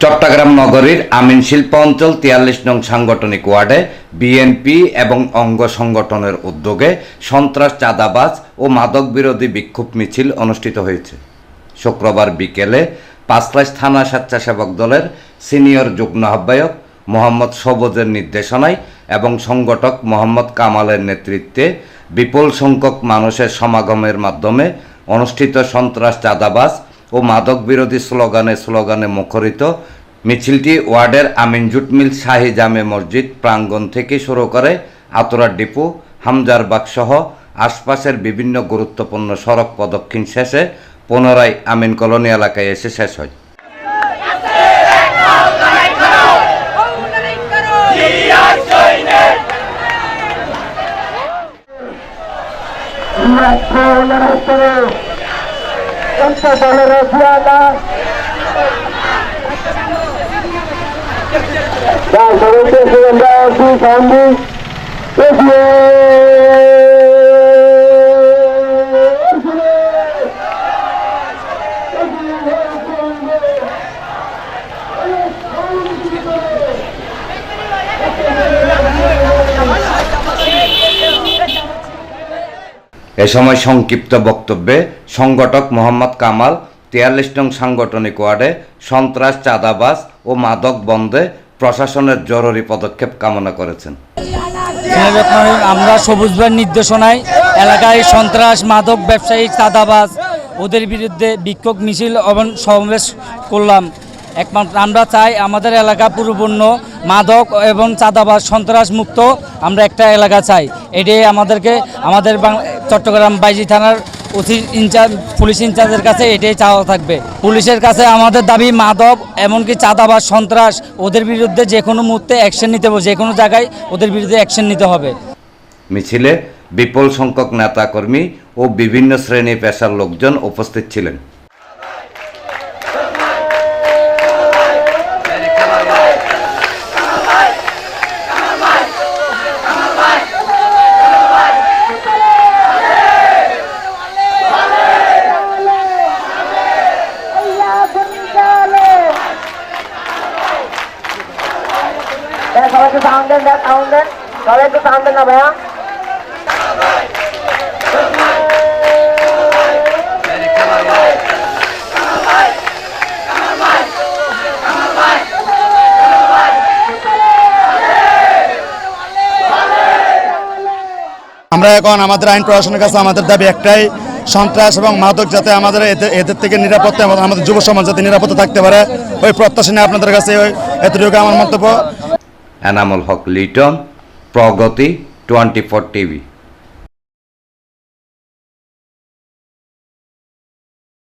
চট্টগ্রাম নগরীর আমিন শিল্প অঞ্চল ৪৩ নং সাংগঠনিক ওয়ার্ডে বিএনপি এবং অঙ্গ সংগঠনের উদ্যোগে সন্ত্রাস, চাঁদাবাজ ও মাদক বিরোধী বিক্ষোভ মিছিল অনুষ্ঠিত হয়েছে। শুক্রবার বিকেলে পাঁচলাইশ থানা স্বেচ্ছাসেবক দলের সিনিয়র যুগ্ম আহ্বায়ক মোহাম্মদ সবুজের নির্দেশনায় এবং সংগঠক মোহাম্মদ কামালের নেতৃত্বে বিপুল সংখ্যক মানুষের সমাগমের মাধ্যমে অনুষ্ঠিত সন্ত্রাস, চাঁদাবাজ ও মাদক বিরোধী স্লোগানে মুখরিত মিছিলটি ওয়ার্ডের আমিন জুট মিল, শাহী জামে মসজিদ প্রাঙ্গণ থেকে শুরু করে আতরা ডিপো, হামজারবাগ সহ আশপাশের বিভিন্ন গুরুত্বপূর্ণ সড়ক প্রদক্ষিণ শেষে পুনরায় আমিন কলোনি এলাকায় এসে শেষ হয়। এ সময় সংক্ষিপ্ত বক্তব্যে সংগঠক মোহাম্মদ কামাল ৪৩ নং সাংগঠনিক ওয়ার্ডে সন্ত্রাস, চাঁদাবাজ ও মাদক বন্ধে প্রশাসনের জরুরি পদক্ষেপ কামনা করেছেন। আমরা সবুজ ভাইয়ের নির্দেশনায় এলাকায় সন্ত্রাস, মাদক ব্যবসায়ী, চাঁদাবাজ ওদের বিরুদ্ধে বিক্ষোভ মিছিল এবং সমাবেশ করলাম। একমাত্র আমরা চাই আমাদের এলাকা পরিপূর্ণ মাদক এবং চাঁদাবাজ, সন্ত্রাস মুক্ত আমরা একটা এলাকা চাই। এটাই আমাদের চট্টগ্রাম বাইজি থানার পুলিশ ইনচার্জের কাছে এটাই চাওয়া থাকবে। পুলিশের কাছে আমাদের দাবি, মাদক এমনকি চাঁদাবাজ, সন্ত্রাস ওদের বিরুদ্ধে যে কোনো মুহূর্তে অ্যাকশন নিতে হবে, যে কোনো জায়গায় ওদের বিরুদ্ধে অ্যাকশন নিতে হবে। মিছিলে বিপুল সংখ্যক নেতাকর্মী ও বিভিন্ন শ্রেণী পেশার লোকজন উপস্থিত ছিলেন। সবাইকে সাউন্ড দেন, সবাইকে সাউন্ড দেন না ভাইয়া। আমরা এখন আমাদের আইন প্রশাসনের কাছে আমাদের দাবি একটাই, সন্ত্রাস এবং মাদক যাতে আমাদের এদের থেকে নিরাপত্তা, আমাদের যুব সমাজ যাতে নিরাপত্তা থাকতে পারে, ওই প্রত্যাশা নিয়ে আপনাদের কাছে এতটুকু আমার মন্তব্য। এনামুল হক লিটন, প্রগতি 24 টিভি।